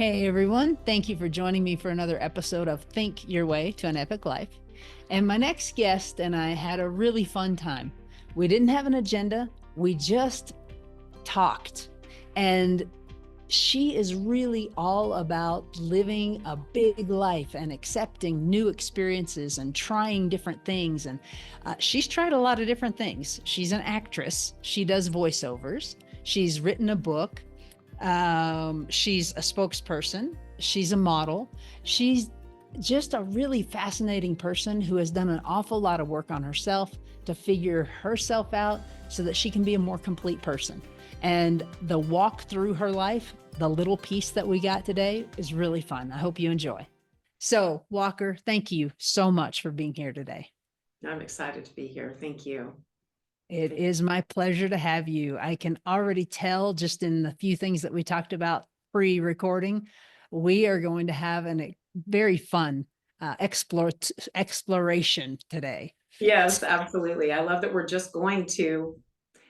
Hey everyone, thank you for joining me for another episode of Think Your Way to an Epic Life. And my next guest and I had a really fun time. We didn't have an agenda, we just talked. And she is really all about living a big life and accepting new experiences and trying different things. And she's tried a lot of different things. She's an actress, she does voiceovers, she's written a book. She's a spokesperson. She's a model. She's just a really fascinating person who has done an awful lot of work on herself to figure herself out so that she can be a more complete person. And the walk through her life, the little piece that we got today, is really fun. I hope you enjoy. So, Walker, thank you so much for being here today. I'm excited to be here. Thank you. It is my pleasure to have you. I can already tell just in the few things that we talked about pre-recording, we are going to have a very fun exploration today. Yes, absolutely. I love that we're just going to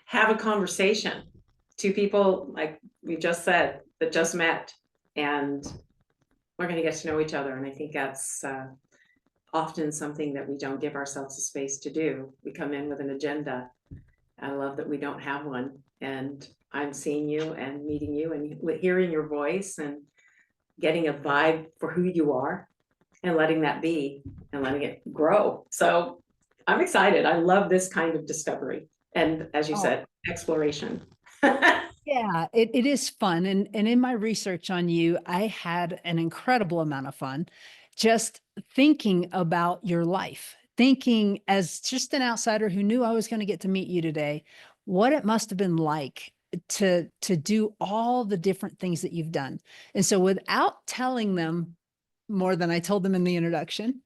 have a conversation. Two people, like we just said, that just met, and we're going to get to know each other. And I think that's often something that we don't give ourselves the space to do. We come in with an agenda. I love that we don't have one. And I'm seeing you and meeting you and hearing your voice and getting a vibe for who you are and letting that be and letting it grow. So I'm excited. I love this kind of discovery. And as you said, exploration. Yeah, it is fun. And in my research on you, I had an incredible amount of fun just thinking about your life, thinking as just an outsider who knew I was going to get to meet you today, what it must have been like to do all the different things that you've done. And so without telling them more than I told them in the introduction,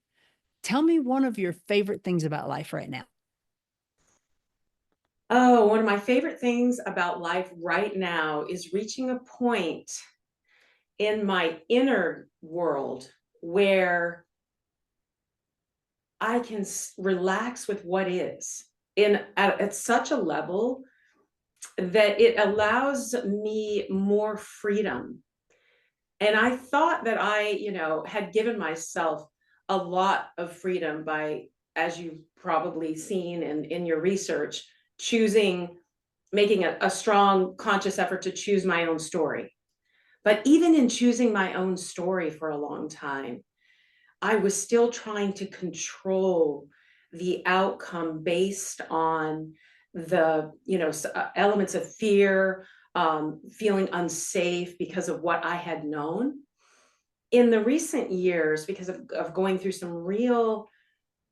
tell me one of your favorite things about life right now. Oh, one of my favorite things about life right now is reaching a point in my inner world where I can relax with what is at such a level that it allows me more freedom. And I thought that had given myself a lot of freedom by, as you've probably seen in your research, making a strong conscious effort to choose my own story. But even in choosing my own story for a long time, I was still trying to control the outcome based on the elements of fear, feeling unsafe because of what I had known. In the recent years, because of going through some real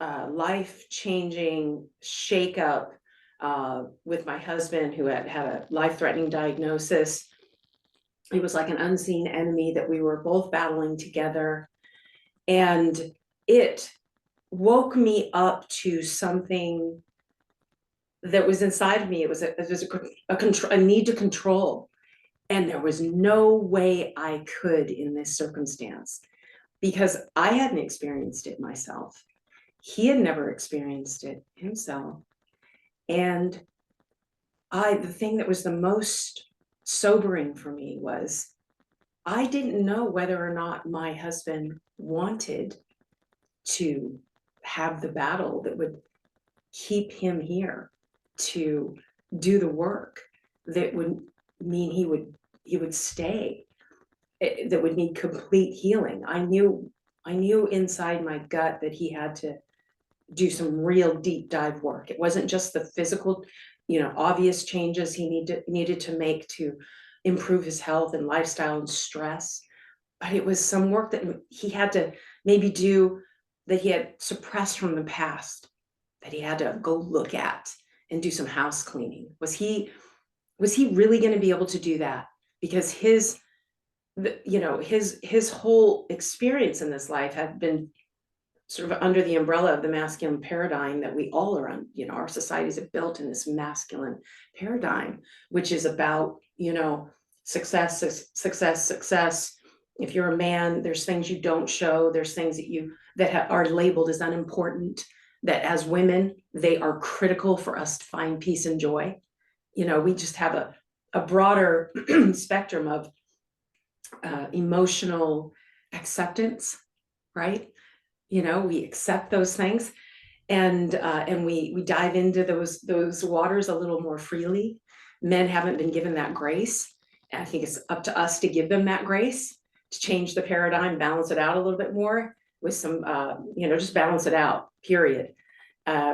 life-changing shakeup with my husband, who had a life-threatening diagnosis. It was like an unseen enemy that we were both battling together. And it woke me up to something that was inside of me. It was a need to control. And there was no way I could in this circumstance because I hadn't experienced it myself. He had never experienced it himself. And the thing that was the most sobering for me was I didn't know whether or not my husband wanted to have the battle that would keep him here to do the work that would mean he would stay, that would need complete healing. I knew inside my gut that he had to do some real deep dive work. It wasn't just the physical, obvious changes he needed to make to improve his health and lifestyle and stress, but it was some work that he had to maybe do that he had suppressed from the past, that he had to go look at and do some house cleaning. Was he really going to be able to do that? Because his whole experience in this life had been sort of under the umbrella of the masculine paradigm that we all are on. Our societies are built in this masculine paradigm, which is about, success. If you're a man, there's things you don't show. There's things that are labeled as unimportant, that as women, they are critical for us to find peace and joy. We just have a broader spectrum of emotional acceptance, right? You know, we accept those things, and we dive into those waters a little more freely. Men haven't been given that grace. And I think it's up to us to give them that grace, to change the paradigm, balance it out a little bit more with some, just balance it out, period,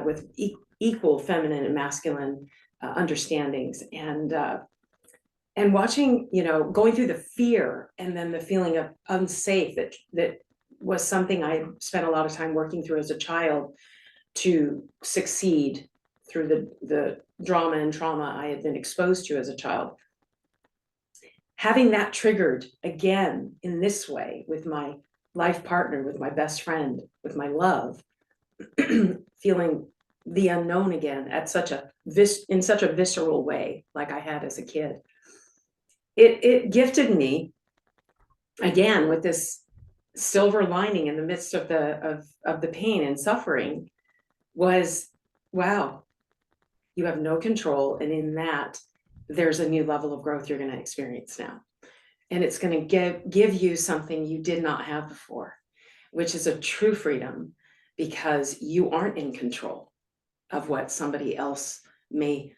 with equal feminine and masculine understandings. And watching, going through the fear and then the feeling of unsafe that was something I spent a lot of time working through as a child to succeed through the drama and trauma I had been exposed to as a child. Having that triggered again in this way with my life partner, with my best friend, with my love, feeling the unknown again in such a visceral way, like I had as a kid. It gifted me again with this silver lining in the midst of the pain and suffering was, wow, you have no control. And in that, there's a new level of growth you're going to experience now. And it's going to give you something you did not have before, which is a true freedom, because you aren't in control of what somebody else may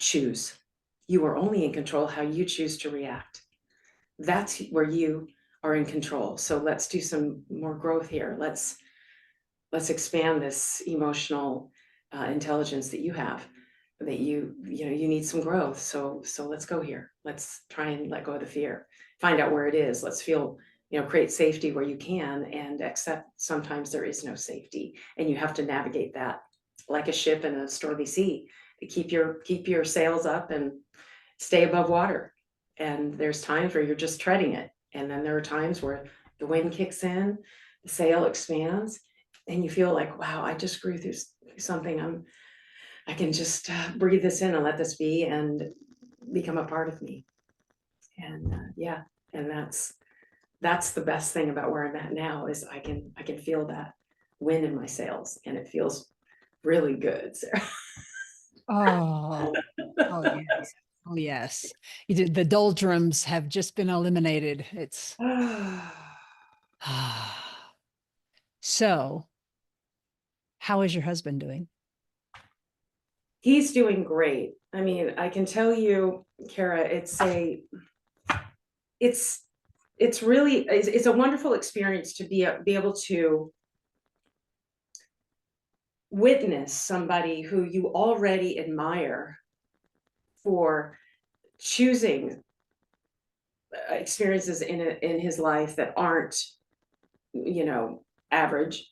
choose. You are only in control how you choose to react. That's where you are in control. So let's do some more growth here. Let's expand this emotional intelligence that you have, that you need some growth. So let's go here. Let's try and let go of the fear, find out where it is. Let's feel, create safety where you can, and accept sometimes there is no safety, and you have to navigate that like a ship in a stormy sea. Keep your sails up and stay above water. And there's times where you're just treading it, and then there are times where the wind kicks in, the sail expands, and you feel like, wow, I just grew through something. I can just breathe this in and let this be and become a part of me. And and that's the best thing about where I'm at now, is I can feel that wind in my sails, and it feels really good, Sarah. Oh, oh yes. Oh yes. The doldrums have just been eliminated. It's so how is your husband doing? He's doing great. I mean, I can tell you, Kara, it's a wonderful experience to be able to witness somebody who you already admire for choosing experiences in his life that aren't, average,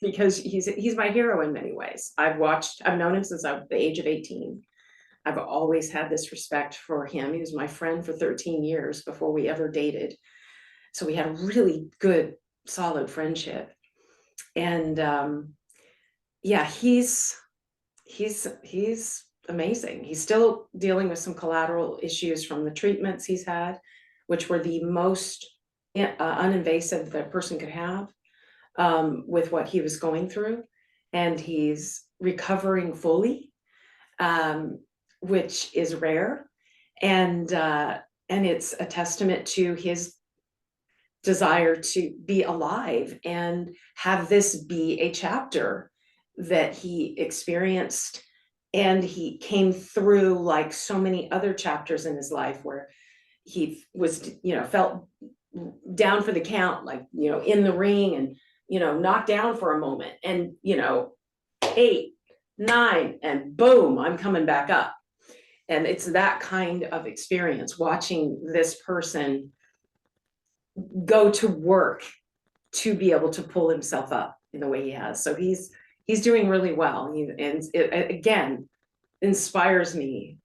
because he's my hero in many ways. I've known him since I was the age of 18. I've always had this respect for him. He was my friend for 13 years before we ever dated. So we had a really good, solid friendship. And he's amazing. He's still dealing with some collateral issues from the treatments he's had, which were the most uninvasive that a person could have, with what he was going through. And he's recovering fully, which is rare. And it's a testament to his desire to be alive and have this be a chapter that he experienced. And he came through, like so many other chapters in his life, where he was, felt down for the count, like, in the ring, and, knocked down for a moment, and, 8, 9, and boom, I'm coming back up. And it's that kind of experience, watching this person go to work to be able to pull himself up in the way he has. So he's doing really well. And it again inspires me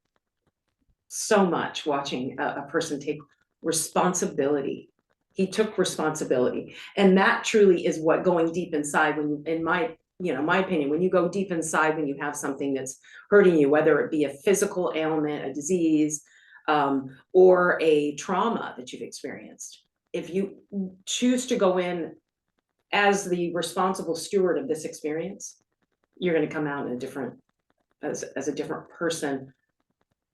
so much, watching a person take responsibility. He took responsibility, and that truly is what going deep inside, when, in my opinion, when you go deep inside, when you have something that's hurting you, whether it be a physical ailment, a disease, or a trauma that you've experienced, if you choose to go in as the responsible steward of this experience, you're going to come out in as a different person,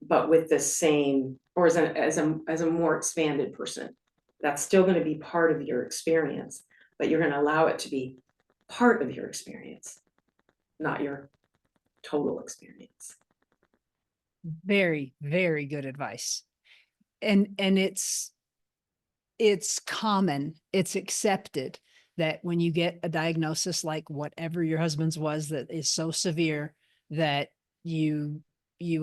but with the same, or as a more expanded person. That's still going to be part of your experience, but you're going to allow it to be part of your experience, not your total experience. Very, very good advice. And it's common, it's accepted that when you get a diagnosis like whatever your husband's was that is so severe that you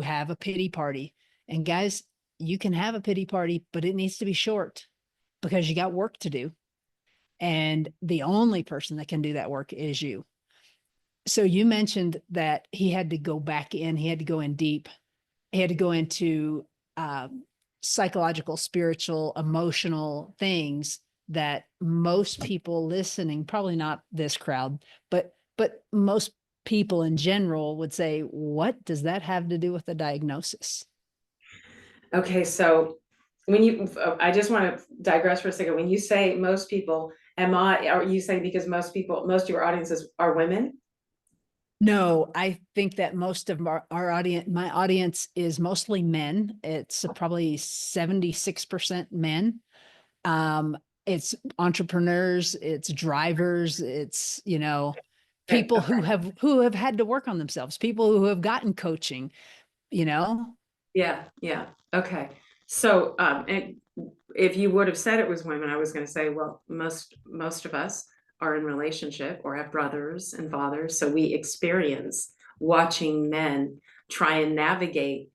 have a pity party. And guys, you can have a pity party, but it needs to be short because you got work to do. And the only person that can do that work is you. So you mentioned that he had to go back in, he had to go in deep, he had to go into psychological, spiritual, emotional things that most people listening, probably not this crowd, but most people in general would say, what does that have to do with the diagnosis? Okay, so I just want to digress for a second. When you say most people, are you saying because most of your audiences are women? No, I think that most of our audience, my audience is mostly men. It's probably 76% men. Um, it's entrepreneurs, it's drivers, it's, Okay, people okay. who have had to work on themselves, people who have gotten coaching, you know. Yeah, yeah. Okay. So, and if you would have said it was women, I was going to say, well, most of us are in relationship or have brothers and fathers, so we experience watching men try and navigate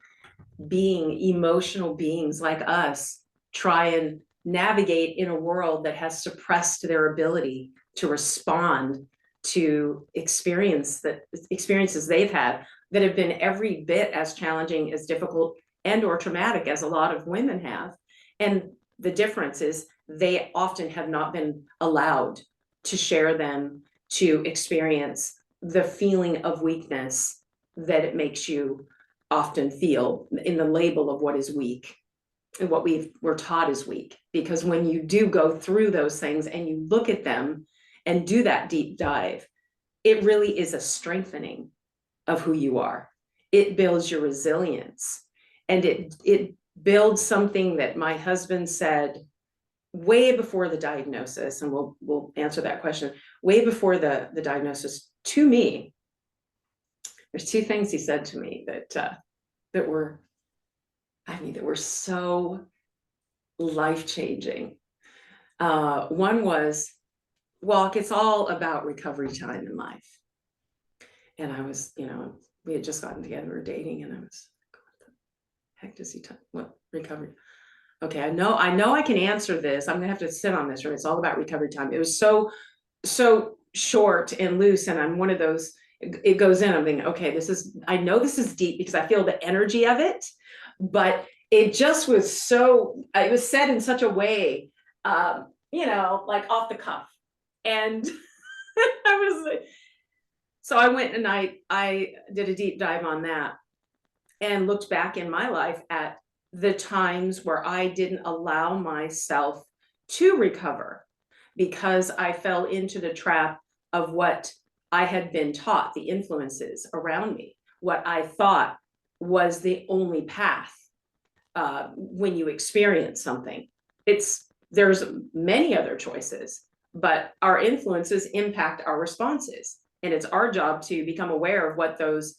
being emotional beings like us, try and navigate in a world that has suppressed their ability to respond to experiences they've had that have been every bit as challenging, as difficult, and or traumatic as a lot of women have. And the difference is they often have not been allowed to share them, to experience the feeling of weakness that it makes you often feel in the label of what is weak and what we're taught is weak. Because when you do go through those things and you look at them and do that deep dive, it really is a strengthening of who you are. It builds your resilience, and it builds something that my husband said way before the diagnosis, and we'll answer that question. Way before the diagnosis to me, there's two things he said to me that were, that were so life-changing. One was, Walk, it's all about recovery time in life. And I was, we had just gotten together, we were dating, and I was, what the heck does he talk? What recovery? Okay, I know I can answer this. I'm gonna have to sit on this, right? It's all about recovery time. It was so short and loose, and I'm one of those, it goes in, I'm thinking, okay, I know this is deep because I feel the energy of it, but it just was it was said in such a way, like off the cuff. And I was like, so I went and I did a deep dive on that and looked back in my life at the times where I didn't allow myself to recover because I fell into the trap of what I had been taught, the influences around me, what I thought was the only path when you experience something. There's many other choices, but our influences impact our responses. And it's our job to become aware of what those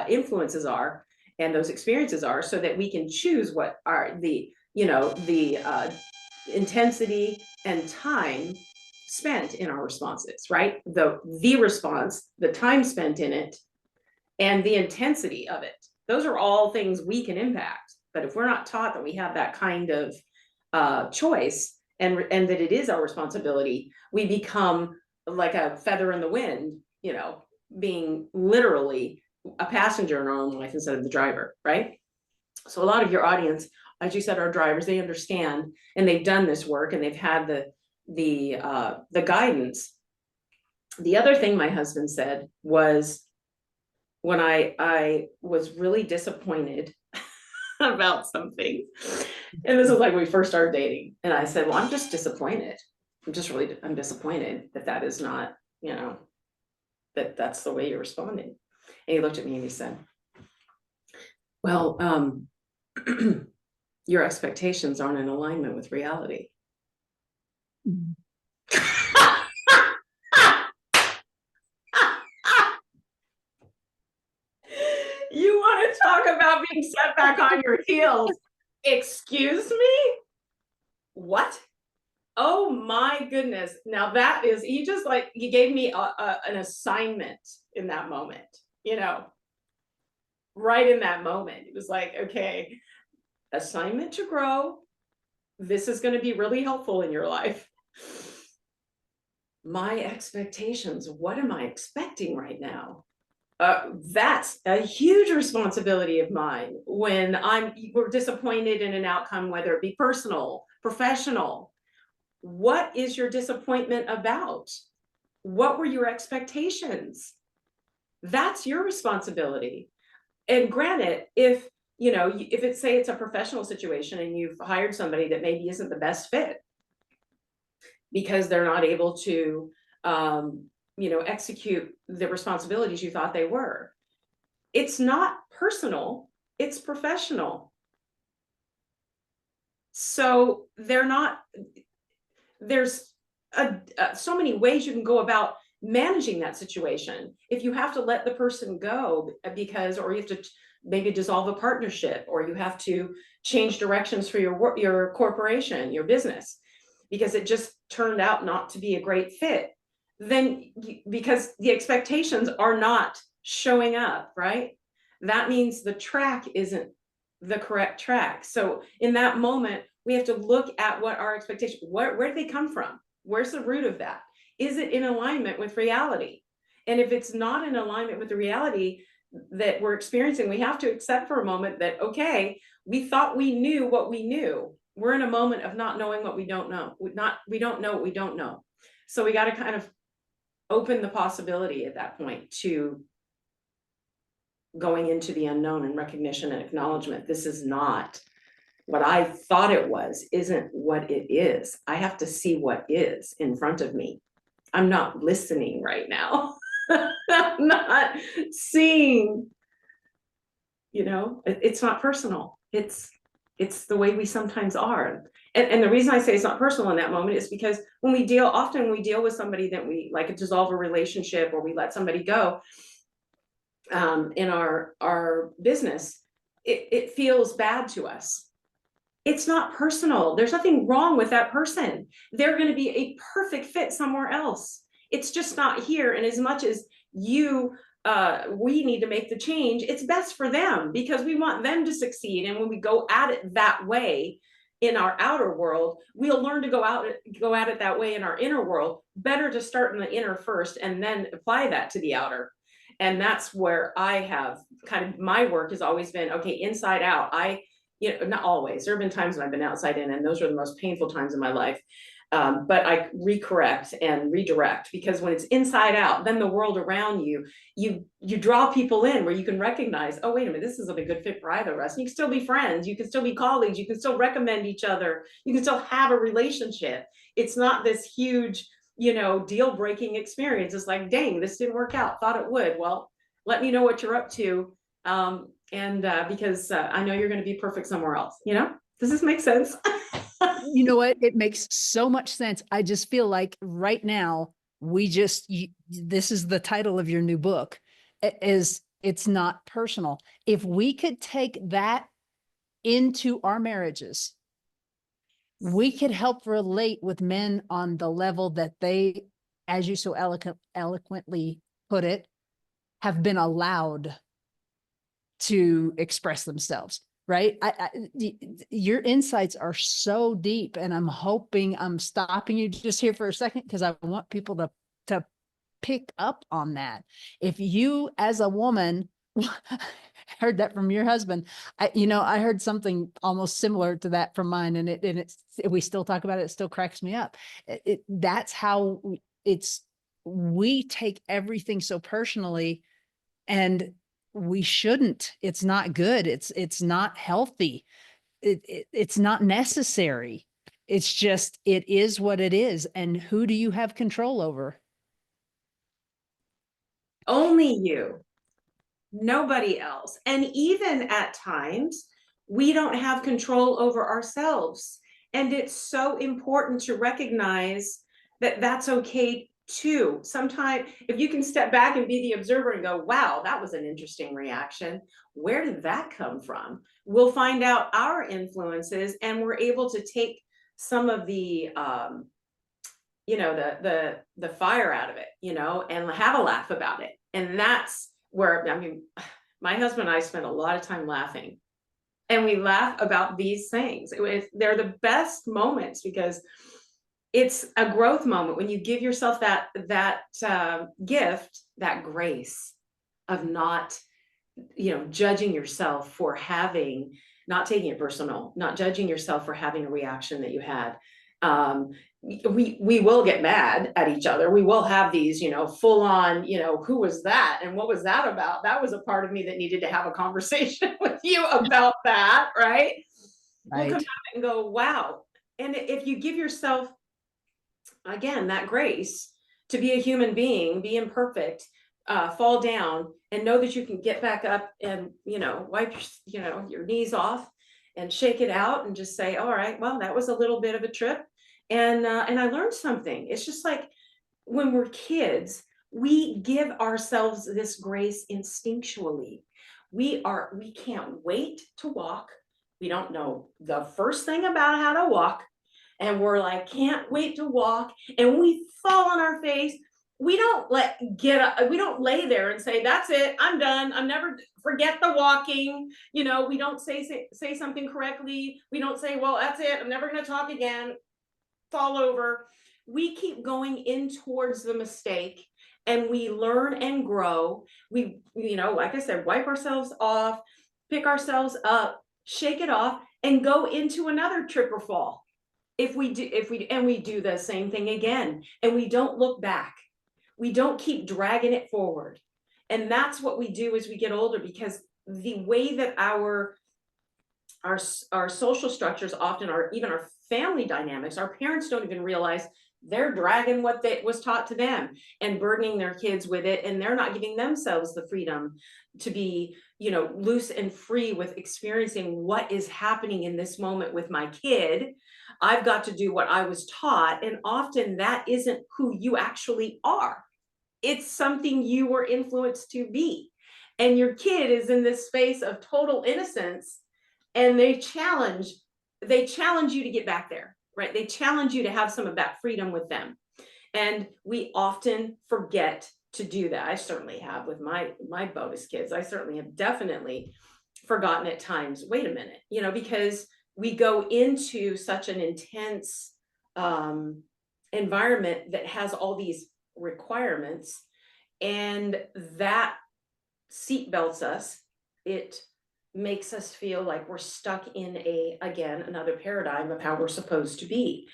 influences are and those experiences are, so that we can choose what are the intensity and time spent in our responses, right? The response, the time spent in it, and the intensity of it. Those are all things we can impact. But if we're not taught that we have that kind of choice and that it is our responsibility, we become like a feather in the wind, being literally a passenger in our own life instead of the driver, right? So a lot of your audience, as you said, are drivers. They understand, and they've done this work, and they've had the guidance. The other thing my husband said was, when I was really disappointed about something, and this was like when we first started dating, and I said, well, I'm just disappointed. I'm disappointed that is not, that's the way you're responding. And he looked at me and he said, well, your expectations aren't in alignment with reality. without being set back on your heels. Excuse me? What? Oh my goodness. Now that is, he gave me an assignment in that moment, right in that moment. It was like, okay, assignment to grow. This is going to be really helpful in your life. My expectations, what am I expecting right now? That's a huge responsibility of mine when we're disappointed in an outcome, whether it be personal, professional. What is your disappointment about? What were your expectations? That's your responsibility. And granted, if it's a professional situation and you've hired somebody that maybe isn't the best fit because they're not able to execute the responsibilities you thought they were, it's not personal, it's professional. So there's so many ways you can go about managing that situation. If you have to let the person go or you have to maybe dissolve a partnership, or you have to change directions for your corporation, your business, because it just turned out not to be a great fit, then because the expectations are not showing up, right? That means the track isn't the correct track. So in that moment, we have to look at what our expectations, where do they come from? Where's the root of that? Is it in alignment with reality? And if it's not in alignment with the reality that we're experiencing, we have to accept for a moment that, okay, we thought we knew what we knew. We're in a moment of not knowing what we don't know. We don't know what we don't know. So we got to kind of open the possibility at that point to going into the unknown and recognition and acknowledgement. This is not what I thought it was, isn't what it is. I have to see what is in front of me. I'm not listening right now. I'm not seeing, it's not personal. It's the way we sometimes are. And the reason I say it's not personal in that moment is because often when we deal with somebody that we like dissolve a relationship, or we let somebody go in our business, it feels bad to us. It's not personal. There's nothing wrong with that person. They're going to be a perfect fit somewhere else. It's just not here. And as much as we need to make the change, it's best for them because we want them to succeed. And when we go at it that way in our outer world, we'll learn to go at it that way in our inner world. Better to start in the inner first and then apply that to the outer. And that's where I have my work has always been, okay, inside out. Not always. There have been times when I've been outside in, and those are the most painful times in my life. But I recorrect and redirect, because when it's inside out, then the world around you draw people in where you can recognize, oh, wait a minute, this isn't a good fit for either of us. And you can still be friends. You can still be colleagues. You can still recommend each other. You can still have a relationship. It's not this huge, deal-breaking experience. It's like, dang, this didn't work out. Thought it would. Well, let me know what you're up to. Because I know you're going to be perfect somewhere else. Does this make sense? You know what? It makes so much sense. I just feel like right now this is the title of your new book, is It's Not Personal. If we could take that into our marriages, we could help relate with men on the level that they, as you so eloquently put it, have been allowed to express themselves, right? Your insights are so deep, and I'm hoping I'm stopping you just here for a second because I want people to pick up on that. If you, as a woman, heard that from your husband, I heard something almost similar to that from mine, and we still talk about it. It still cracks me up. That's how we take everything so personally, and we shouldn't. It's not good. It's not healthy. It's not necessary. It's just, it is what it is. And who do you have control over? Only you, nobody else. And even at times, we don't have control over ourselves. And it's so important to recognize that that's okay Two, sometimes if you can step back and be the observer and go, wow, that was an interesting reaction. Where did that come from? We'll find out our influences, and we're able to take some of the the fire out of it, and have a laugh about it. And that's where, I mean, my husband and I spend a lot of time laughing, and we laugh about these things. They're the best moments, because it's a growth moment when you give yourself that gift, that grace of not judging yourself for having, not taking it personal, not judging yourself for having a reaction that you had. We will get mad at each other. We will have these, full on, who was that and what was that about? That was a part of me that needed to have a conversation with you about that, right? We'll come back and go, wow. And if you give yourself, again, that grace to be a human being, be imperfect, fall down, and know that you can get back up and wipe your knees off and shake it out and just say, all right, well, that was a little bit of a trip, and I learned something. It's just like when we're kids, we give ourselves this grace instinctually. We can't wait to walk. We don't know the first thing about how to walk, and we're like, can't wait to walk, and we fall on our face. We don't we don't lay there and say, that's it, I'm done, I'm never, forget the walking. We don't say something correctly. We don't say, well, that's it, I'm never going to talk again, fall over. We keep going in towards the mistake, and we learn and grow. We, like I said, wipe ourselves off, pick ourselves up, shake it off, and go into another trip or fall. If we do the same thing again, and we don't look back, we don't keep dragging it forward. And that's what we do as we get older, because the way that our social structures often are, even our family dynamics, our parents don't even realize they're dragging what was taught to them and burdening their kids with it, and they're not giving themselves the freedom to be loose and free with experiencing what is happening in this moment with my kid. I've got to do what I was taught, and often that isn't who you actually are. It's something you were influenced to be, and your kid is in this space of total innocence, and they challenge you to get back there, right? They challenge you to have some of that freedom with them. And we often forget to do that. I certainly have with my bonus kids. I certainly have definitely forgotten at times, wait a minute, because we go into such an intense environment that has all these requirements, and that seat belts us. It makes us feel like we're stuck in another paradigm of how we're supposed to be.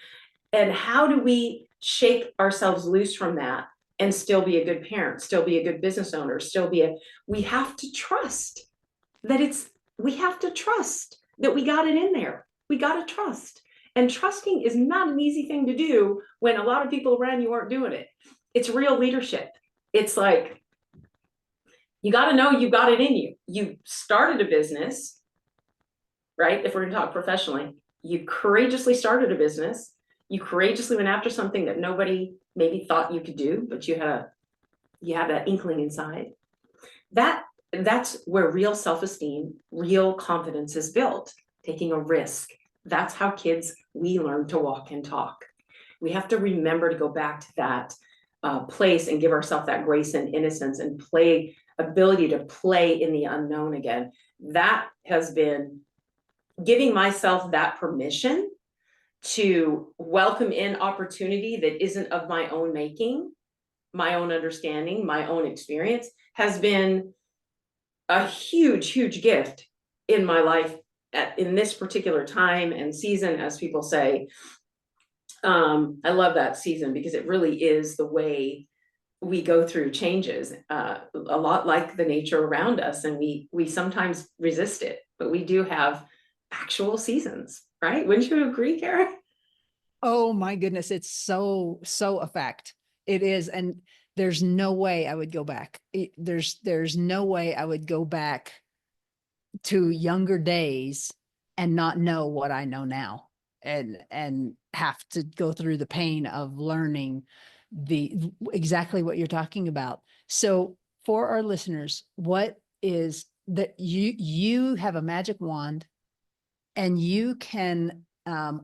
And how do we shake ourselves loose from that and still be a good parent, still be a good business owner, we have to trust that we got it in there. We got to trust. And trusting is not an easy thing to do when a lot of people around you aren't doing it. It's real leadership. It's like, you got to know you got it in you. You started a business, right? If we're going to talk professionally, you courageously started a business. You courageously went after something that nobody maybe thought you could do, but you had that inkling inside. That's where real self-esteem, real confidence is built, taking a risk. That's how we learn to walk and talk. We have to remember to go back to that place and give ourselves that grace and innocence and ability to play in the unknown again. That has been giving myself that permission to welcome in opportunity that isn't of my own making, my own understanding, my own experience, has been a huge, huge gift in my life in this particular time and season, as people say. I love that season because it really is the way we go through changes, a lot like the nature around us, and we sometimes resist it, but we do have actual seasons, right? Wouldn't you agree, Kara? Oh my goodness, it's so a fact. It is, and there's no way I would go back. There's no way I would go back to younger days and not know what I know now, and have to go through the pain of learning exactly what you're talking about. So for our listeners, what is that you have a magic wand and you can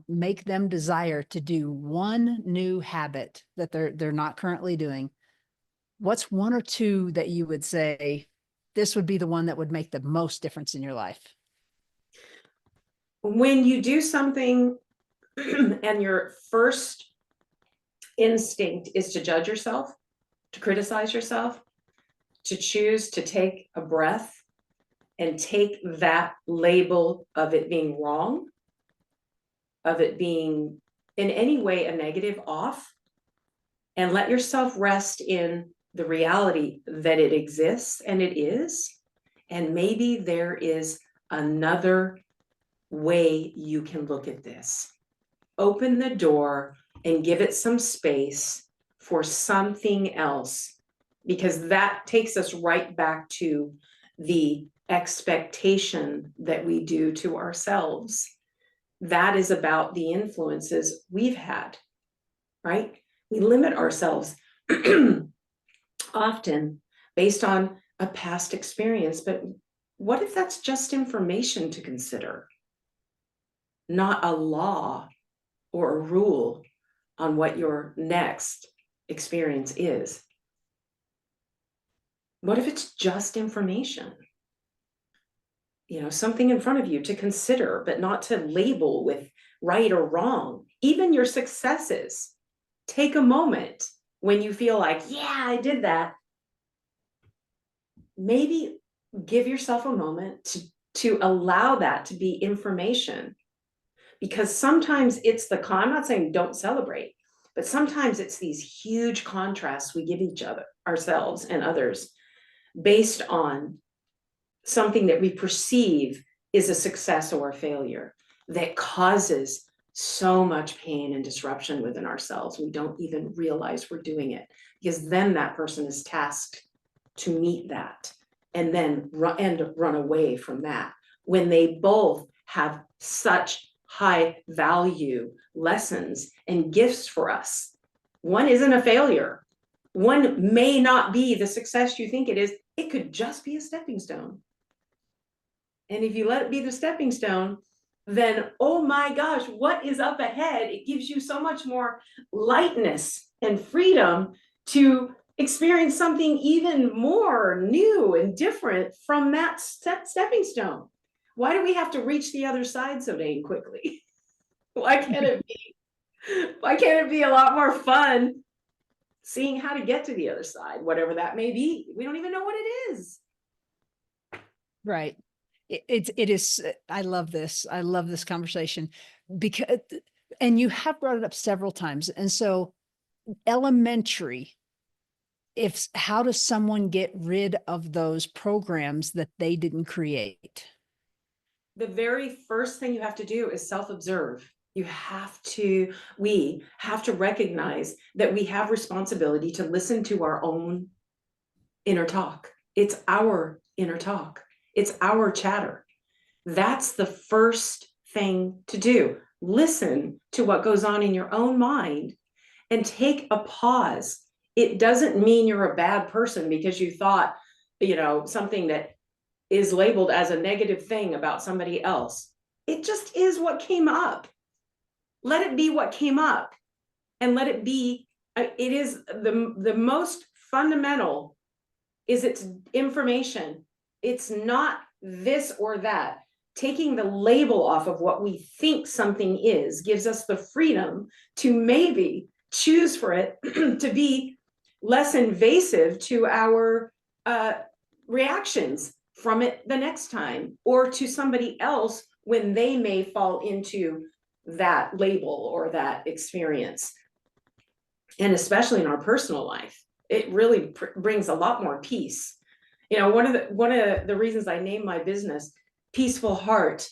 make them desire to do one new habit that they're not currently doing. What's one or two that you would say this would be the one that would make the most difference in your life? When you do something and your first instinct is to judge yourself, to criticize yourself, to choose to take a breath and take that label of it being wrong, of it being in any way a negative off, and let yourself rest in the reality that it exists and it is. And maybe there is another way you can look at this. Open the door and give it some space for something else, because that takes us right back to the expectation that we do to ourselves. That is about the influences we've had, right? We limit ourselves often based on a past experience, but what if that's just information to consider, not a law or a rule on what your next experience is? What if it's just information? Something in front of you to consider, but not to label with right or wrong. Even your successes. Take a moment when you feel like, yeah, I did that. Maybe give yourself a moment to allow that to be information. Because sometimes it's I'm not saying don't celebrate, but sometimes it's these huge contrasts we give each other, ourselves and others, based on something that we perceive is a success or a failure that causes so much pain and disruption within ourselves. We don't even realize we're doing it, because then that person is tasked to meet that and then run away from that, when they both have such high value lessons and gifts for us. One isn't a failure. One may not be the success you think it is. It could just be a stepping stone. And if you let it be the stepping stone, then, oh my gosh, what is up ahead? It gives you so much more lightness and freedom to experience something even more new and different from that stepping stone. Why do we have to reach the other side so dang quickly? Why can't it be a lot more fun seeing how to get to the other side, whatever that may be? We don't even know what it is. Right. It is. I love this. I love this conversation because, and you have brought it up several times. And so elementary, how does someone get rid of those programs that they didn't create? The very first thing you have to do is self-observe. We have to recognize that we have responsibility to listen to our own inner talk. It's our inner talk. It's our chatter. That's the first thing to do. Listen to what goes on in your own mind and take a pause. It doesn't mean you're a bad person because you thought, something that is labeled as a negative thing about somebody else. It just is what came up. Let it be what came up, and let it be. It is the most fundamental. It's information. It's not this or that. Taking the label off of what we think something is gives us the freedom to maybe choose for it to be less invasive to our reactions from it the next time, or to somebody else when they may fall into that label or that experience. And especially in our personal life, it really brings a lot more peace. One of the reasons I named my business Peaceful Heart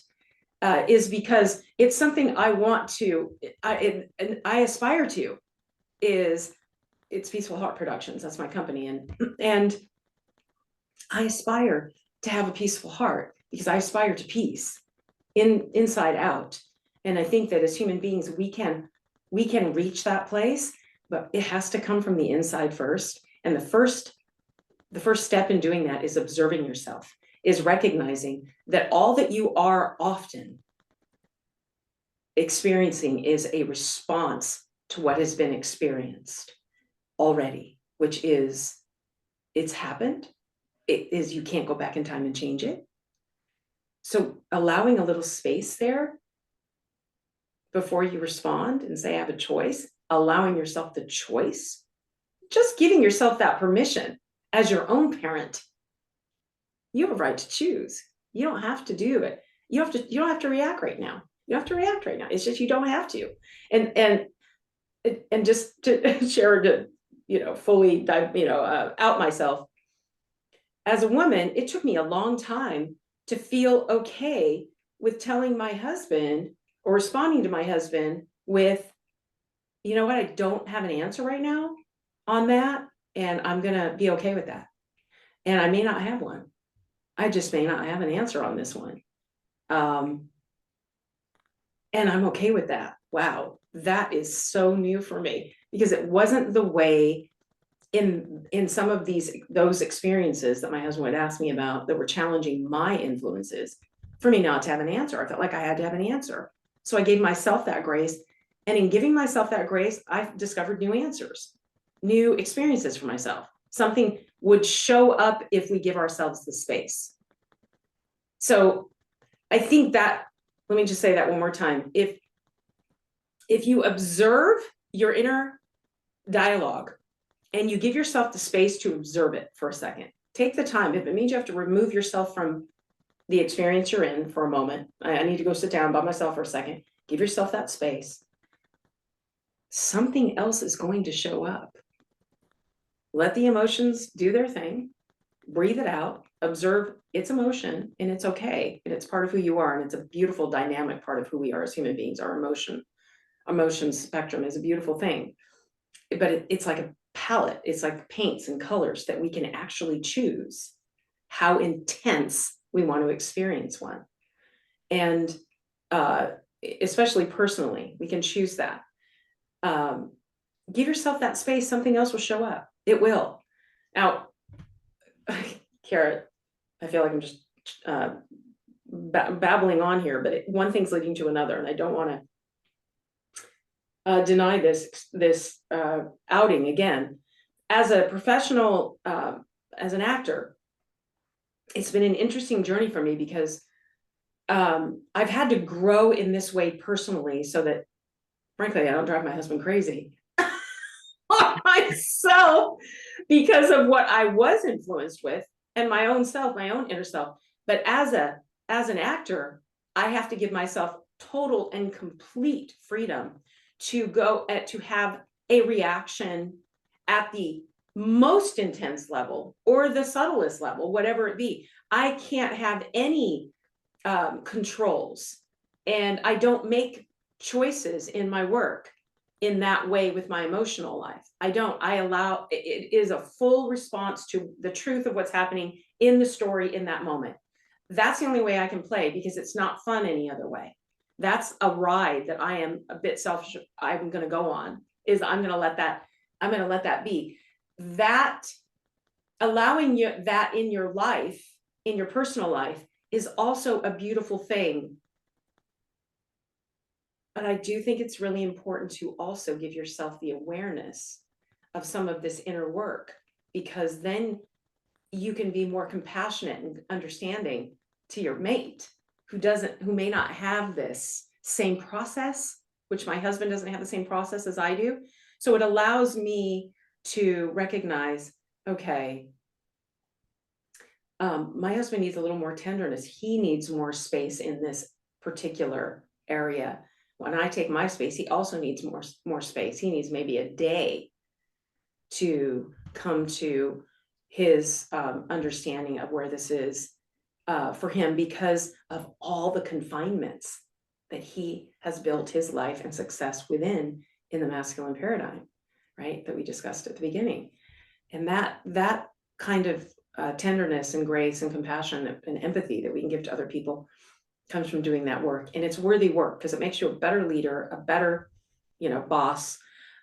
is because it's something I want to, I aspire to. It's Peaceful Heart Productions. That's my company, and I aspire to have a peaceful heart because I aspire to peace inside out. And I think that as human beings, we can reach that place but it has to come from the inside first. And the first step in doing that is observing yourself, is recognizing that all that you are often experiencing is a response to what has been experienced already, which is, it's happened. It is, you can't go back in time and change it. So allowing a little space there before you respond and say, I have a choice, allowing yourself the choice, just giving yourself that permission as your own parent. You have a right to choose. You don't have to do it. You don't have to react right now. You don't have to react right now. It's just, you don't have to. And just to share, to, fully dive, out myself. As a woman, it took me a long time to feel okay with telling my husband or responding to my husband with, you know what, I don't have an answer right now on that, and I'm going to be okay with that. And I may not have one. I just may not have an answer on this one. And I'm okay with that. Wow, that is so new for me, because it wasn't the way in some of those experiences that my husband would ask me about that were challenging my influences, for me not to have an answer. I felt like I had to have an answer. So I gave myself that grace. And in giving myself that grace, I discovered new answers, new experiences for myself. Something would show up if we give ourselves the space. So I think that, let me just say that one more time. If you observe your inner dialogue and you give yourself the space to observe it for a second, take the time. If it means you have to remove yourself from the experience you're in for a moment, I need to go sit down by myself for a second, give yourself that space. Something else is going to show up. Let the emotions do their thing, breathe it out, observe its emotion, and it's okay. And it's part of who you are. And it's a beautiful dynamic part of who we are as human beings. Our emotion spectrum is a beautiful thing, but it's like a palette. It's like paints and colors that we can actually choose how intense we want to experience one. And especially personally, we can choose that. Give yourself that space. Something else will show up. It will. Now, Kara, I feel like I'm just babbling on here, but one thing's leading to another, and I don't want to deny this outing again. As a professional, as an actor, it's been an interesting journey for me, because I've had to grow in this way personally, so that, frankly, I don't drive my husband crazy on myself because of what I was influenced with and my own self, my own inner self. But as an actor, I have to give myself total and complete freedom to go to have a reaction at the most intense level or the subtlest level, whatever it be. I can't have any controls, and I don't make choices in my work in that way with my emotional life. I allow, it is a full response to the truth of what's happening in the story in that moment. That's the only way I can play, because it's not fun any other way. That's a ride that I am a bit selfish. I'm going to go on, is I'm going to let that be. That allowing you that in your life, in your personal life, is also a beautiful thing. But I do think it's really important to also give yourself the awareness of some of this inner work, because then you can be more compassionate and understanding to your mate who may not have this same process, which my husband doesn't have the same process as I do. So it allows me to recognize, okay, my husband needs a little more tenderness. He needs more space in this particular area. When I take my space, he also needs more space. He needs maybe a day to come to his understanding of where this is for him, because of all the confinements that he has built his life and success within in the masculine paradigm, right? That we discussed at the beginning. And that kind of tenderness and grace and compassion and empathy that we can give to other people comes from doing that work. And it's worthy work, because it makes you a better leader, a better, boss,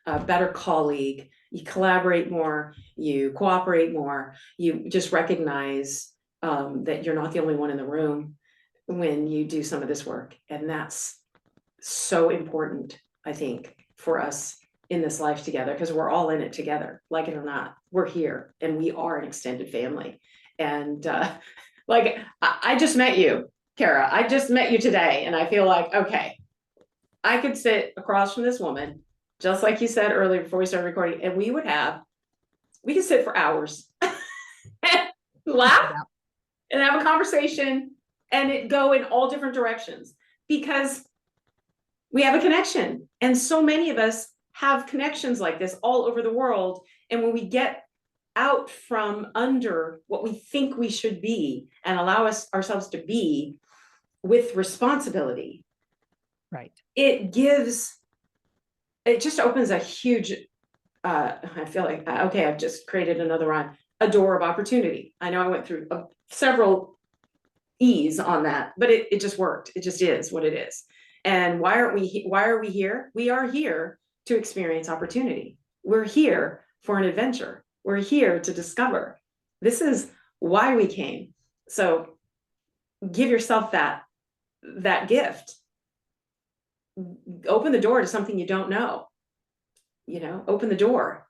a better colleague, you collaborate more, you cooperate more, you just recognize that you're not the only one in the room when you do some of this work. And that's so important, I think, for us in this life together, because we're all in it together, like it or not. We're here and we are an extended family. And like, I just met you, Kara. I just met you today. And I feel like, okay, I could sit across from this woman, just like you said earlier before we started recording, and we could sit for hours and laugh and have a conversation and it go in all different directions because we have a connection. And so many of us have connections like this all over the world. And when we get out from under what we think we should be and allow ourselves to be with responsibility, Right. it just opens a huge, I feel like, okay, I've just created another rhyme, a door of opportunity. I know I went through several E's on that, but it just worked. It just is what it is. And why are we here? We are here to experience opportunity. We're here for an adventure. We're here to discover. This is why we came. So give yourself that gift. Open the door to something you don't know. Open the door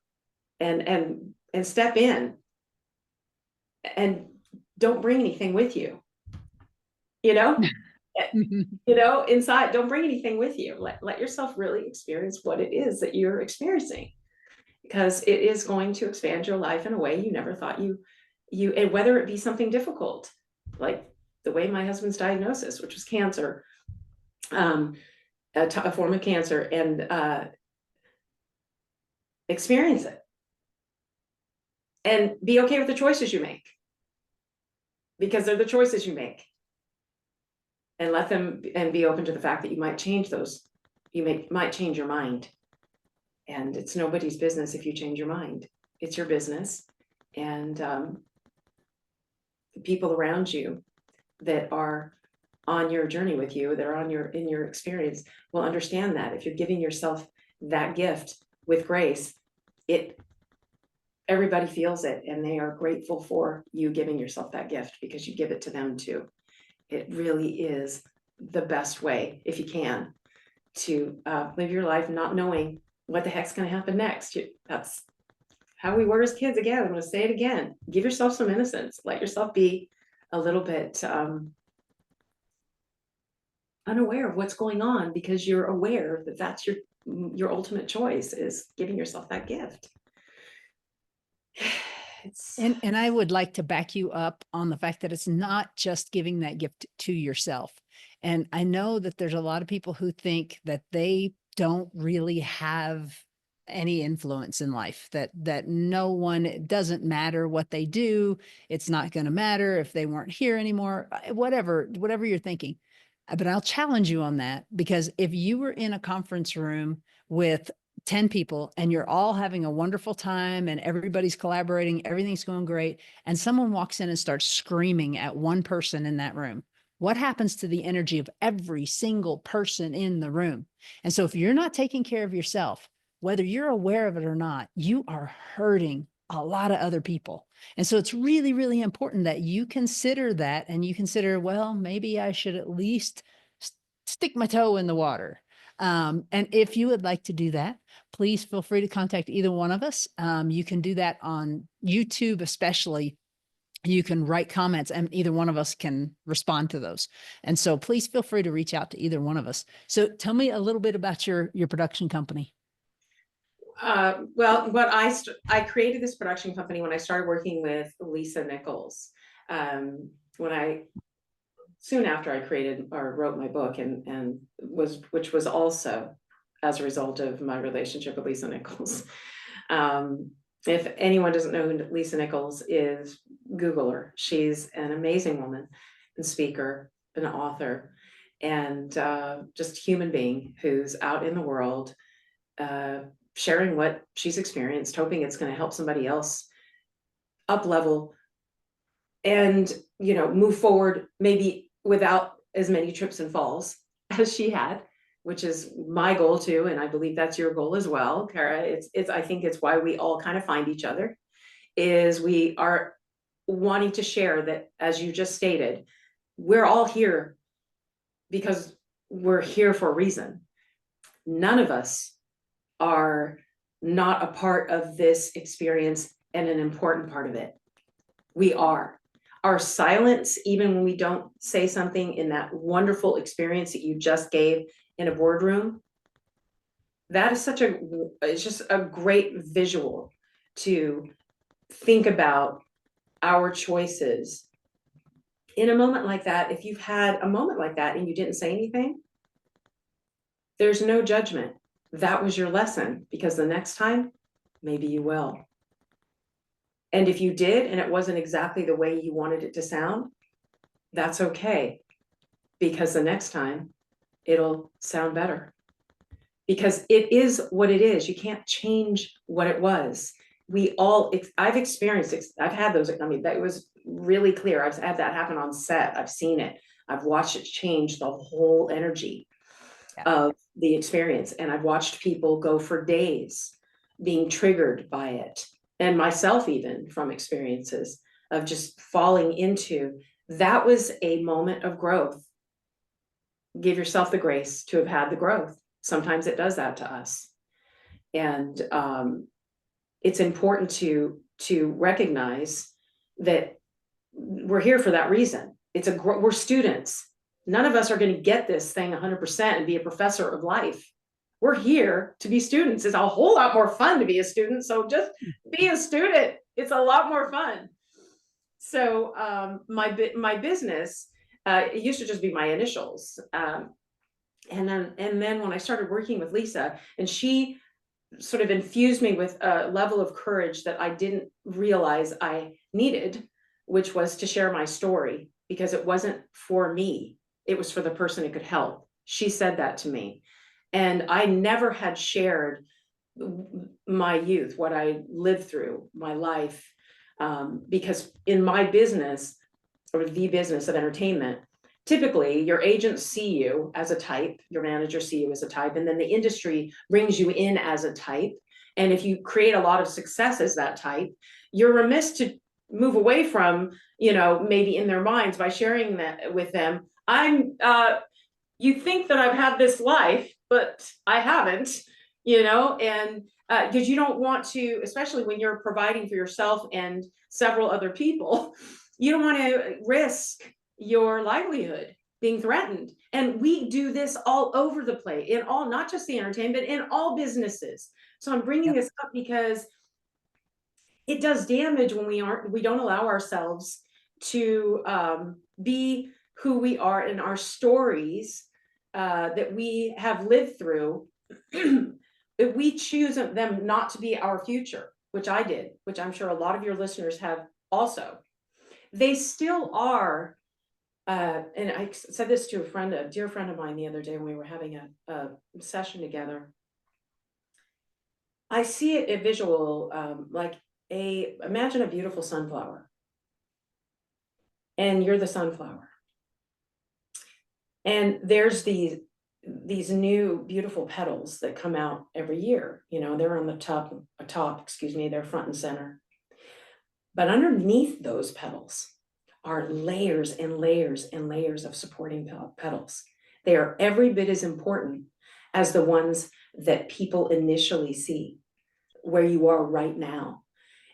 and step in and don't bring anything with you. Inside, don't bring anything with you. Let yourself really experience what it is that you're experiencing, because it is going to expand your life in a way you never thought you, and whether it be something difficult, like the way my husband's diagnosis, which was cancer, a form of cancer, and experience it and be okay with the choices you make, because they're the choices you make. And let them, and be open to the fact that you might change those. Might change your mind. And it's nobody's business if you change your mind. It's your business. And the people around you that are on your journey with you, that are in your experience, will understand that. If you're giving yourself that gift with grace, everybody feels it, and they are grateful for you giving yourself that gift, because you give it to them too. It really is the best way, if you can, to live your life not knowing what the heck's going to happen next. That's how we were as kids. Again, I'm going to say it again. Give yourself some innocence. Let yourself be a little bit unaware of what's going on, because you're aware that that's your ultimate choice, is giving yourself that gift. And I would like to back you up on the fact that it's not just giving that gift to yourself. And I know that there's a lot of people who think that they don't really have any influence in life, that no one, it doesn't matter what they do. It's not going to matter if they weren't here anymore, whatever you're thinking. But I'll challenge you on that, because if you were in a conference room with 10 people and you're all having a wonderful time and everybody's collaborating, everything's going great, and someone walks in and starts screaming at one person in that room, what happens to the energy of every single person in the room? And so if you're not taking care of yourself, whether you're aware of it or not, you are hurting a lot of other people. And so it's really, really important that you consider that, and you consider, well, maybe I should at least stick my toe in the water. And if you would like to do that, please feel free to contact either one of us. You can do that on YouTube, especially. You can write comments and either one of us can respond to those. And so please feel free to reach out to either one of us. So tell me a little bit about your production company. Well, I created this production company when I started working with Lisa Nichols. Soon after I created or wrote my book, which was also as a result of my relationship with Lisa Nichols. If anyone doesn't know who Lisa Nichols is, Google her. She's an amazing woman and speaker, an author, and just a human being who's out in the world sharing what she's experienced, hoping it's going to help somebody else up level and move forward, maybe without as many trips and falls as she had, which is my goal too, and I believe that's your goal as well, Kara. I think it's why we all kind of find each other, is we are wanting to share that, as you just stated, we're all here because we're here for a reason. None of us are not a part of this experience and an important part of it. We are. Our silence, even when we don't say something in that wonderful experience that you just gave in a boardroom, that is it's just a great visual to think about our choices in a moment like that. If you've had a moment like that and you didn't say anything, there's no judgment. That was your lesson, because the next time, maybe you will. And if you did, and it wasn't exactly the way you wanted it to sound, that's okay, because the next time it'll sound better, because it is what it is. You can't change what it was. I've experienced it. I've had those. I mean, that was really clear. I've had that happen on set. I've seen it. I've watched it change the whole energy of the experience. And I've watched people go for days being triggered by it. And myself, even from experiences of just falling into, that was a moment of growth. Give yourself the grace to have had the growth. Sometimes it does that to us. And it's important to recognize that we're here for that reason. We're students. None of us are going to get this thing 100% and be a professor of life. We're here to be students. It's a whole lot more fun to be a student. So just be a student. It's a lot more fun. So my business, it used to just be my initials. And then when I started working with Lisa, and she sort of infused me with a level of courage that I didn't realize I needed, which was to share my story, because it wasn't for me. It was for the person it could help. She said that to me. And I never had shared my youth, what I lived through, my life, because in my business, or the business of entertainment, typically your agents see you as a type, your managers see you as a type, and then the industry brings you in as a type. And if you create a lot of success as that type, you're remiss to move away from, maybe in their minds, by sharing that with them. You think that I've had this life, but I haven't, and because you don't want to, especially when you're providing for yourself and several other people, you don't want to risk your livelihood being threatened. And we do this all over the place, in all, not just the entertainment, but in all businesses. So I'm bringing this up because it does damage when we don't allow ourselves to be who we are in our stories that we have lived through. If we choose them not to be our future, which I did, which I'm sure a lot of your listeners have also, they still are. And I said this to a dear friend of mine the other day when we were having a session together. I see a visual, imagine a beautiful sunflower, and you're the sunflower. And there's these new beautiful petals that come out every year. They're on the top, they're front and center. But underneath those petals are layers and layers and layers of supporting petals. They are every bit as important as the ones that people initially see, where you are right now.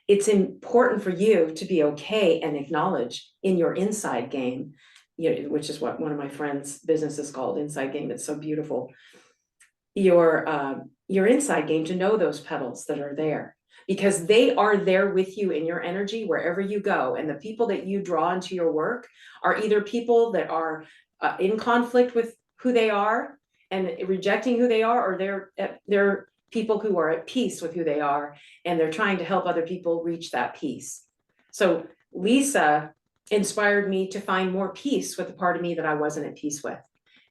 It's important for you to be okay and acknowledge in your inside game, which is what one of my friends' business is called, Inside Game. It's so beautiful. Your inside game, to know those petals that are there, because they are there with you in your energy wherever you go. And the people that you draw into your work are either people that are in conflict with who they are and rejecting who they are, or they're people who are at peace with who they are, and they're trying to help other people reach that peace. So Lisa inspired me to find more peace with the part of me that I wasn't at peace with.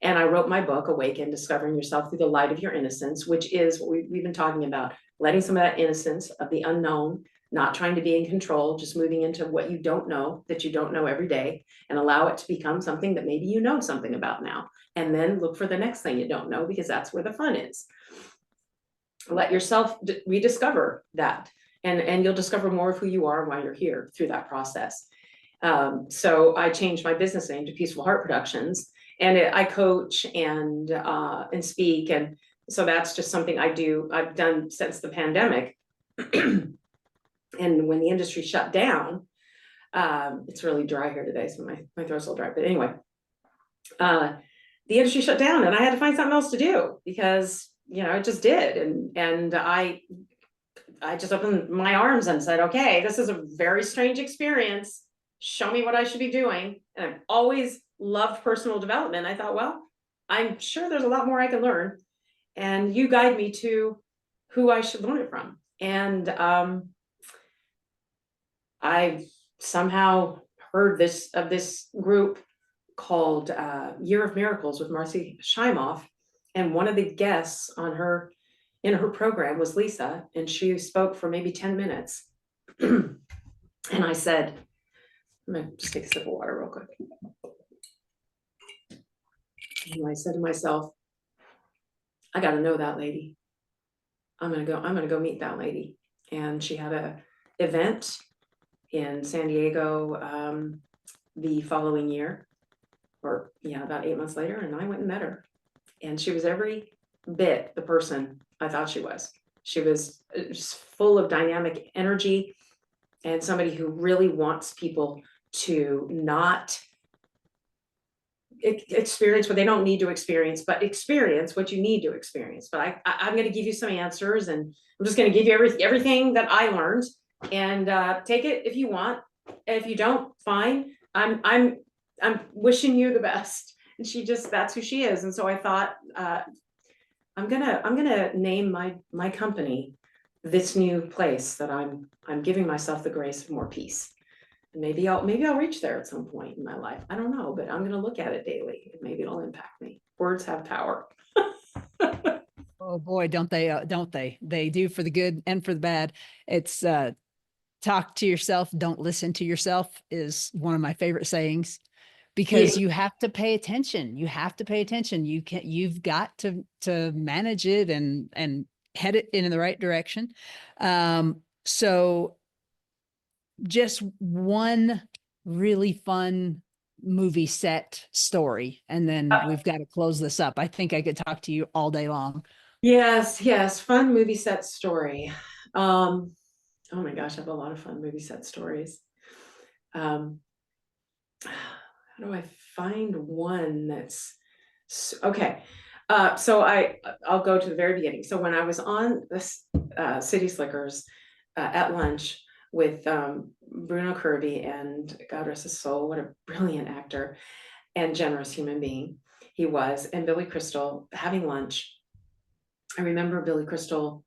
And I wrote my book, Awaken, Discovering Yourself Through the Light of Your Innocence, which is what we've been talking about, letting some of that innocence of the unknown not trying to be in control, just moving into what you don't know, that you don't know every day, and allow it to become something that maybe you know something about now. And then look for the next thing you don't know, because that's where the fun is. Let yourself rediscover that, and you'll discover more of who you are while you're here through that process. So I changed my business name to Peaceful Heart Productions, and I coach and speak, and so that's just something I've done since the pandemic. And when the industry shut down, it's really dry here today, so my throat's a little dry, but anyway, the industry shut down and I had to find something else to do, because it just did, and I just opened my arms and said, okay, this is a very strange experience, show me what I should be doing. And I've always loved personal development. I thought, well, I'm sure there's a lot more I can learn, and you guide me to who I should learn it from. And I somehow heard of this group called Year of Miracles with Marcy Shimoff, and one of the guests in her program was Lisa, and she spoke for maybe 10 minutes. And I said, I'm gonna just take a sip of water real quick. And I said to myself, I got to know that lady. I'm gonna go meet that lady. And she had a event in San Diego the following year, or about 8 months later, and I went and met her. And she was every bit the person I thought she was. She was just full of dynamic energy, and somebody who really wants people to not experience what they don't need to experience, but experience what you need to experience. But I'm going to give you some answers, and I'm just going to give you everything that I learned, and take it if you want. If you don't, fine. I'm wishing you the best. And that's who she is. And so I thought, I'm gonna name my company this new place that I'm giving myself the grace of more peace. And maybe I'll reach there at some point in my life. I don't know, but I'm gonna look at it daily, and maybe it'll impact me. Words have power. Oh boy, don't they? They do, for the good and for the bad. It's talk to yourself, don't listen to yourself is one of my favorite sayings, because you have to pay attention. You've got to manage it and head it in the right direction. So just one really fun movie set story, and then we've got to close this up. I think I could talk to you all day long. Yes, fun movie set story. Oh my gosh, I have a lot of fun movie set stories. How do I find one that's okay? So I'll go to the very beginning. So when I was on this City Slickers at lunch with Bruno Kirby, and God rest his soul, what a brilliant actor and generous human being he was, and Billy Crystal, having lunch. I remember Billy Crystal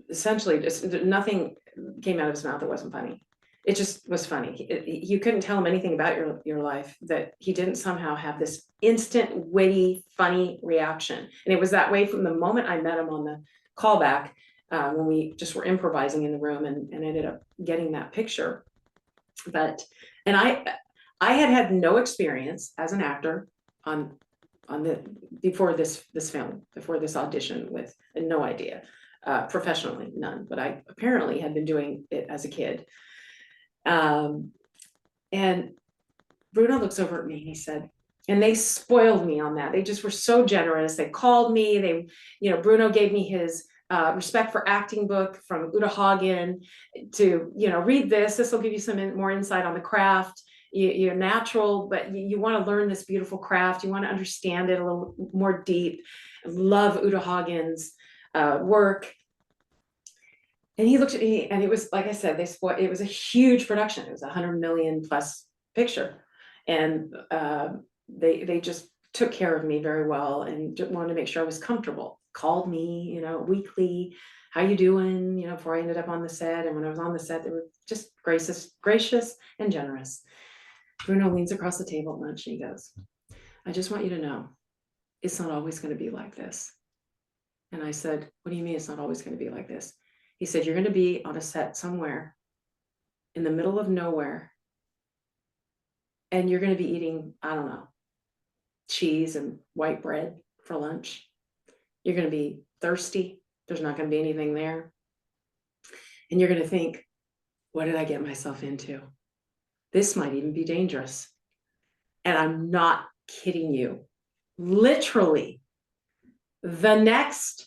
essentially just nothing came out of his mouth that wasn't funny. It just was funny. You couldn't tell him anything about your life that he didn't somehow have this instant, witty, funny reaction. And it was that way from the moment I met him on the callback, when we just were improvising in the room, and ended up getting that picture. And I had no experience as an actor before this film, before this audition, with no idea. Professionally, none, but I apparently had been doing it as a kid. And Bruno looks over at me and he said, and they spoiled me on that. They just were so generous. They called me, Bruno gave me his Respect for Acting book from Uta Hagen to, read this will give you some more insight on the craft. You're natural, but you want to learn this beautiful craft. You want to understand it a little more deep. I love Uta Hagen's work. And he looked at me, and it was, like I said, it was a huge production. It was 100 million plus picture. And they just took care of me very well, and wanted to make sure I was comfortable. Called me, weekly, how you doing, before I ended up on the set. And when I was on the set, they were just gracious and generous. Bruno leans across the table at lunch and he goes, I just want you to know, it's not always going to be like this. And I said, what do you mean it's not always going to be like this? He said, you're going to be on a set somewhere in the middle of nowhere, and you're going to be eating, I don't know, cheese and white bread for lunch. You're going to be thirsty. There's not going to be anything there. And you're going to think, what did I get myself into? This might even be dangerous. And I'm not kidding you. Literally, the next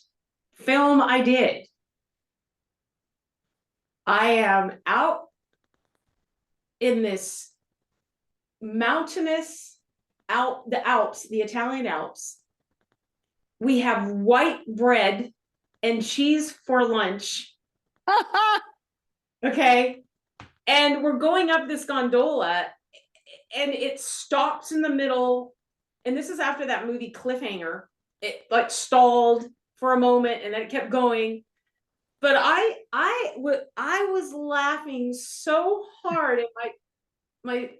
film I did, I am out in this mountainous the Alps, the Italian Alps. We have white bread and cheese for lunch. Okay. And we're going up this gondola, and it stops in the middle. And this is after that movie Cliffhanger. It like stalled for a moment and then it kept going. But I was laughing so hard, and my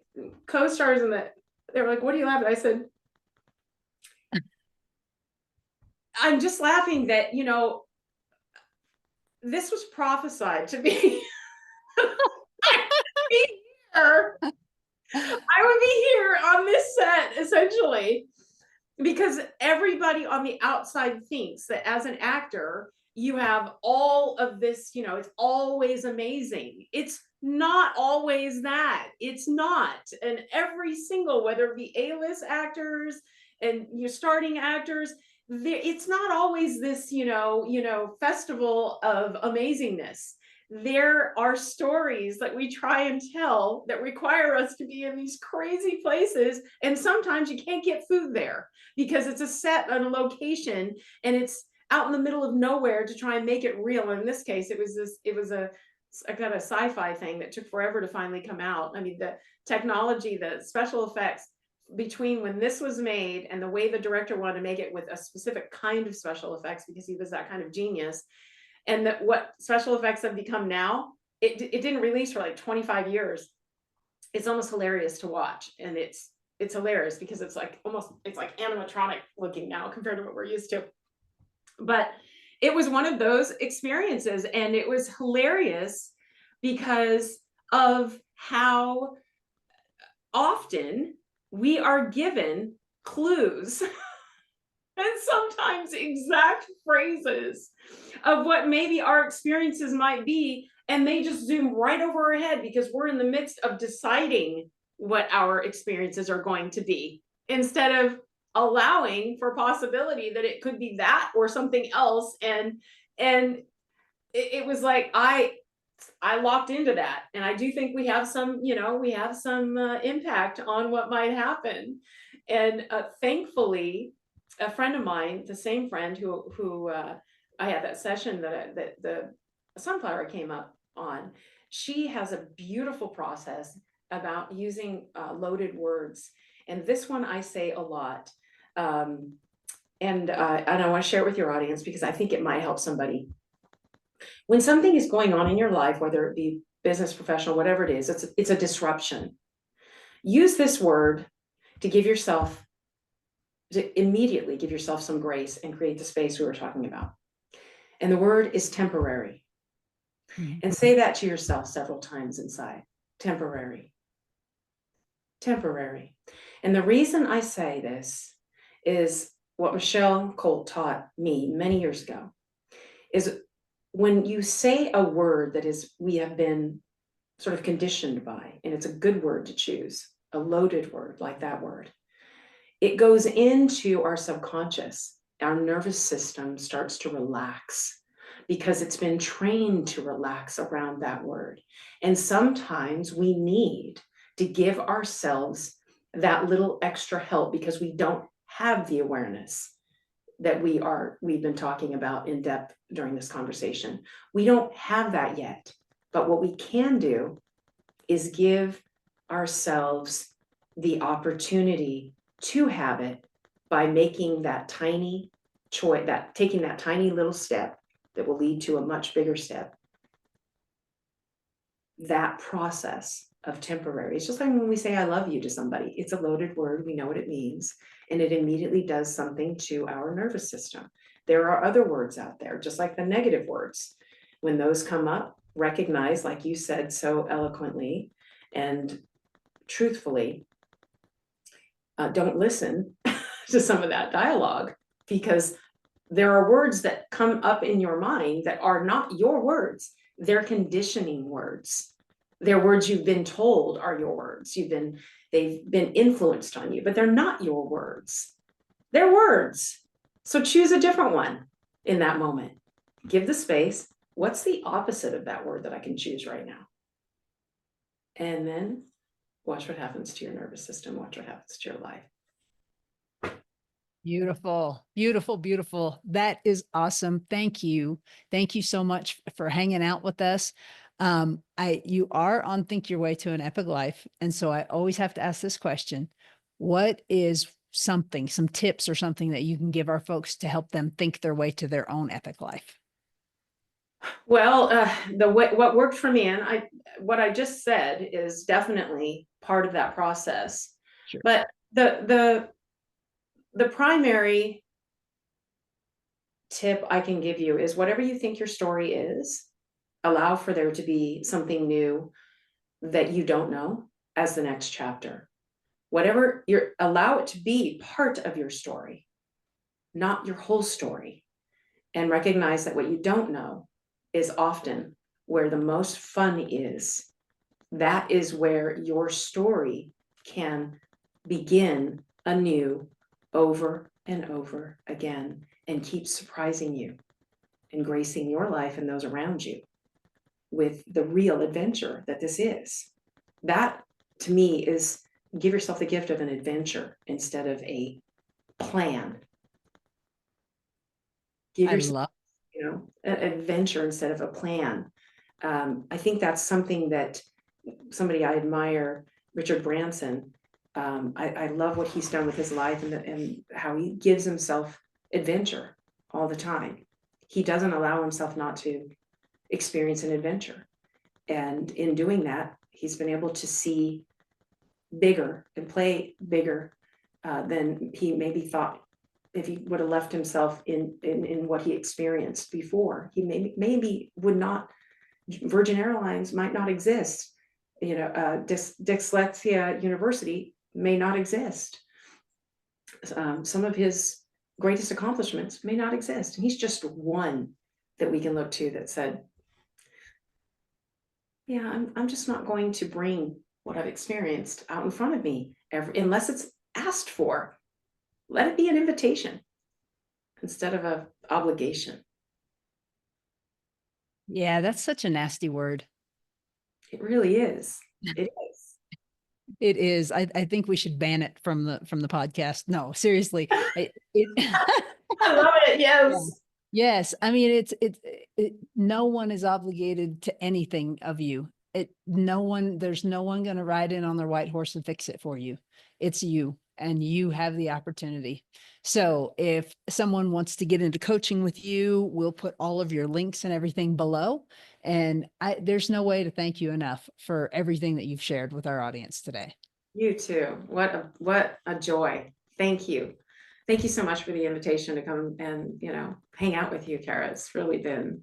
co-stars in that, they were like, what are you laughing at? I said, I'm just laughing that, you know, this was prophesied to me. I would be here on this set, essentially, because everybody on the outside thinks that as an actor, you have all of this, you know, it's always amazing. It's not always that. It's not. And every single, whether it be A-list actors and you're starting actors, it's not always this, you know, festival of amazingness. There are stories that we try and tell that require us to be in these crazy places, and sometimes you can't get food there because it's a set on a location and it's out in the middle of nowhere to try and make it real. And in this case, it was I got a sci-fi thing that took forever to finally come out. I mean, the technology, the special effects between when this was made and the way the director wanted to make it with a specific kind of special effects, because he was that kind of genius, and that what special effects have become now, it didn't release for like 25 years. It's almost hilarious to watch. And it's hilarious because it's like it's like animatronic looking now compared to what we're used to. But it was one of those experiences, and it was hilarious because of how often we are given clues and sometimes exact phrases of what maybe our experiences might be, and they just zoom right over our head because we're in the midst of deciding what our experiences are going to be, instead of allowing for possibility that it could be that or something else. And it was like I locked into that, and I do think we have some, you know, we have some impact on what might happen. And thankfully, a friend of mine, the same friend who I had that session that the sunflower came up on, she has a beautiful process about using loaded words. And this one I say a lot. And I want to share it with your audience because I think it might help somebody. When something is going on in your life, whether it be business, professional, whatever it is, it's a disruption. Use this word to give yourself, to immediately give yourself some grace and create the space we were talking about. And the word is temporary. Mm-hmm. And say that to yourself several times inside. Temporary. Temporary. And the reason I say this is what Michelle Colt taught me many years ago, is when you say a word that is, we have been sort of conditioned by, and it's a good word to choose, a loaded word like that word, it goes into our subconscious. Our nervous system starts to relax because it's been trained to relax around that word. And sometimes we need to give ourselves that little extra help because we don't have the awareness that we've been talking about in depth during this conversation. We don't have that yet, but what we can do is give ourselves the opportunity to have it by making that tiny choice, taking that tiny little step that will lead to a much bigger step. That process of temporary, it's just like when we say I love you to somebody, it's a loaded word, we know what it means, and it immediately does something to our nervous system. There are other words out there, just like the negative words. when those come up, recognize, like you said so eloquently and truthfully, don't listen to some of that dialogue, because there are words that come up in your mind that are not your words. They're conditioning words. They're words you've been told are your words. They've been influenced on you, but they're not your words. They're words. So choose a different one in that moment. Give the space. What's the opposite of that word that I can choose right now? And then watch what happens to your nervous system. Watch what happens to your life. Beautiful, beautiful, beautiful. That is awesome. Thank you. Thank you so much for hanging out with us. You are on Think Your Way to an Epic Life. And so I always have to ask this question. What is some tips or something that you can give our folks to help them think their way to their own epic life? Well, what worked for me, and what I just said is definitely part of that process. Sure. But the primary tip I can give you is, whatever you think your story is, allow for there to be something new that you don't know as the next chapter. Whatever allow it to be part of your story, not your whole story. And recognize that what you don't know is often where the most fun is. That is where your story can begin anew over and over again and keep surprising you and gracing your life and those around you with the real adventure that this is. That, to me, is give yourself the gift of an adventure instead of a plan. Give yourself, an adventure instead of a plan. I think that's something that somebody I admire, Richard Branson. I love what he's done with his life and how he gives himself adventure all the time. He doesn't allow himself not to experience an adventure. And in doing that, he's been able to see bigger and play bigger than he maybe thought if he would have left himself in what he experienced before. He maybe would not, Virgin Airlines might not exist. Dyslexia University may not exist. Some of his greatest accomplishments may not exist. And he's just one that we can look to that said, yeah, I'm just not going to bring what I've experienced out in front of me unless it's asked for. Let it be an invitation instead of an obligation. Yeah, that's such a nasty word. It really is. It is. It is. I think we should ban it from the podcast. No, seriously. I love it. Yes. Yes. I mean, no one is obligated to anything of you. There's no one going to ride in on their white horse and fix it for you. It's you, and you have the opportunity. So if someone wants to get into coaching with you, we'll put all of your links and everything below. And there's no way to thank you enough for everything that you've shared with our audience today. You too. What a joy. Thank you. Thank you so much for the invitation to come and, hang out with you, Kara. It's really been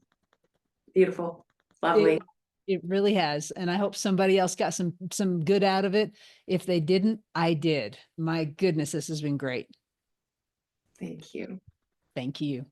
beautiful, lovely. It really has. And I hope somebody else got some good out of it. If they didn't, I did. My goodness, this has been great. Thank you. Thank you.